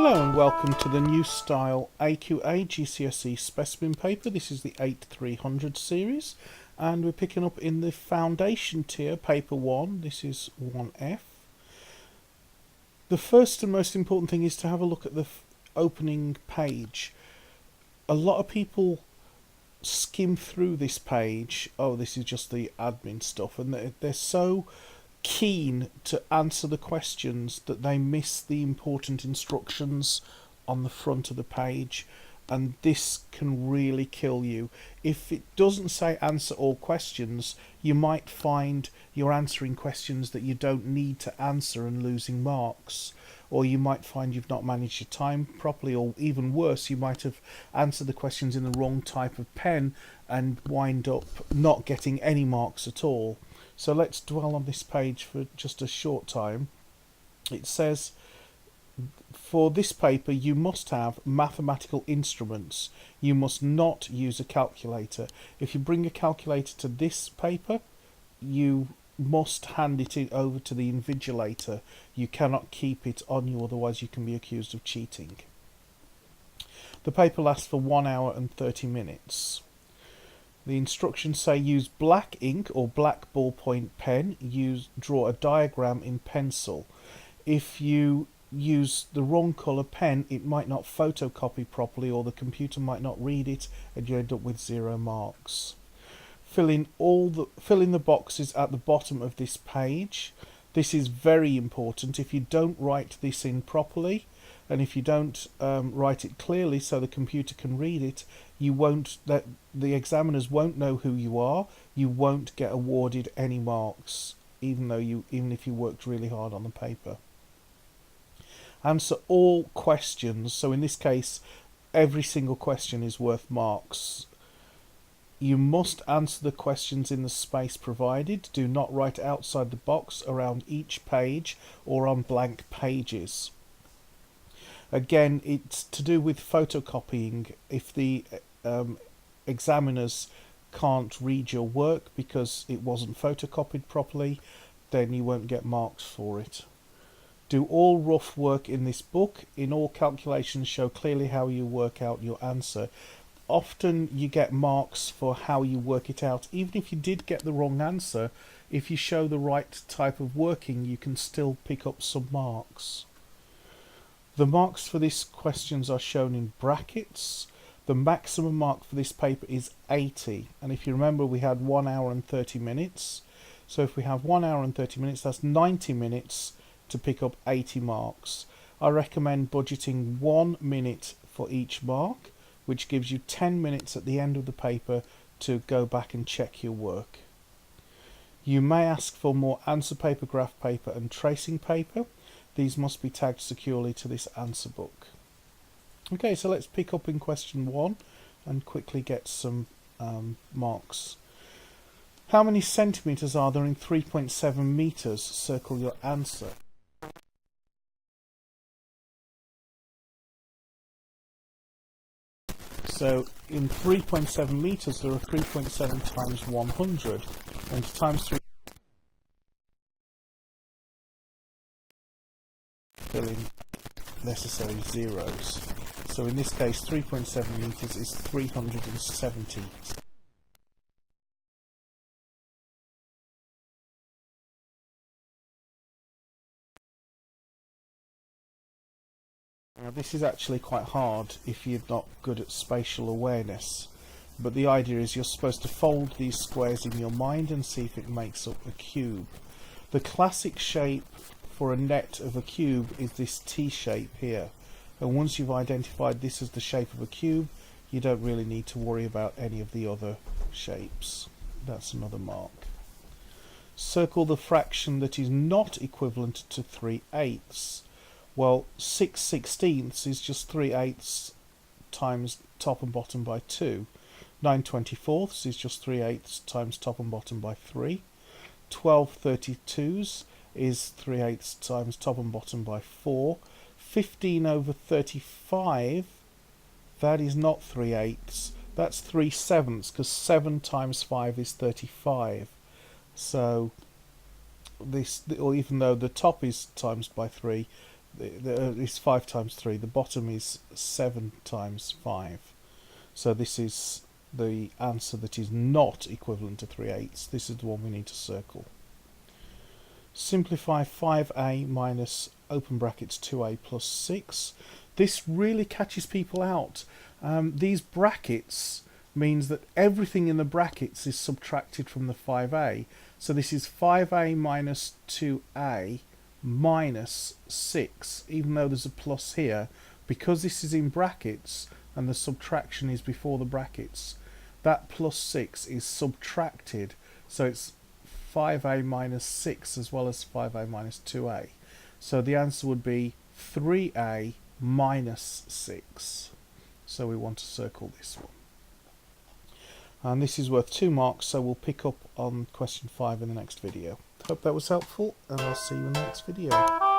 Hello and welcome to the new style AQA GCSE Specimen paper. This is the 8300 series and we're picking up in the foundation tier, paper 1. This is 1F. The first and most important thing is to have a look at the opening page. A lot of people skim through this page. Oh, this is just the admin stuff, and they're so keen to answer the questions that they miss the important instructions on the front of the page, and this can really kill you. If it doesn't say answer all questions, you might find you're answering questions that you don't need to answer and losing marks, or you might find you've not managed your time properly, or even worse, you might have answered the questions in the wrong type of pen and wind up not getting any marks at all. So let's dwell on this page for just a short time. It says, for this paper you must have mathematical instruments. You must not use a calculator. If you bring a calculator to this paper, you must hand it over to the invigilator. You cannot keep it on you, otherwise you can be accused of cheating. The paper lasts for 1 hour and 30 minutes. The instructions say use black ink or black ballpoint pen. Draw a diagram in pencil. If you use the wrong colour pen, it might not photocopy properly, or the computer might not read it, and you end up with 0 marks. Fill in the boxes at the bottom of this page. This is very important. If you don't write this in properly, and if you don't write it clearly so the computer can read it, the examiners won't know who you are. You won't get awarded any marks, even if you worked really hard on the paper. Answer all questions. So in this case, every single question is worth marks. You must answer the questions in the space provided. Do not write outside the box around each page or on blank pages. Again, it's to do with photocopying. If the examiners can't read your work because it wasn't photocopied properly, then you won't get marks for it. Do all rough work in this book. In all calculations, show clearly how you work out your answer. Often you get marks for how you work it out. Even if you did get the wrong answer, if you show the right type of working, you can still pick up some marks. The marks for these questions are shown in brackets. The maximum mark for this paper is 80. And if you remember, we had 1 hour and 30 minutes. So if we have 1 hour and 30 minutes, that's 90 minutes to pick up 80 marks. I recommend budgeting 1 minute for each mark, which gives you 10 minutes at the end of the paper to go back and check your work. You may ask for more answer paper, graph paper and tracing paper. These must be tagged securely to this answer book. Okay, so let's pick up in question 1 and quickly get some marks. How many centimetres are there in 3.7 metres? Circle your answer. So in 3.7 metres there are 3.7 times 100, and times 3 fill in necessary zeros. So in this case 3.7 metres is 370. Now this is actually quite hard if you're not good at spatial awareness, but the idea is you're supposed to fold these squares in your mind and see if it makes up a cube. The classic shape for a net of a cube is this T shape here, and once you've identified this as the shape of a cube, you don't really need to worry about any of the other shapes. That's another mark. Circle the fraction that is not equivalent to 3/8. Well, 6/16 is just 3/8 times top and bottom by 2. 9/24 is just 3/8 times top and bottom by 3. 12/32 is 3/8 times top and bottom by 4. 15/35, that is not 3/8, that's 3/7, because 7 times 5 is 35. So this, or even though the top is times by 3, It's 5 times 3. The bottom is 7 times 5. So this is the answer that is not equivalent to 3/8. This is the one we need to circle. Simplify 5a minus open brackets 2a plus 6. This really catches people out. These brackets means that everything in the brackets is subtracted from the 5a. So this is 5a minus 2a minus 6, even though there's a plus here, because this is in brackets and the subtraction is before the brackets, that plus 6 is subtracted, so it's 5a minus 6 as well as 5a minus 2a. So the answer would be 3a minus 6. So we want to circle this one. And this is worth 2 marks, so we'll pick up on question 5 in the next video. Hope that was helpful, and I'll see you in the next video.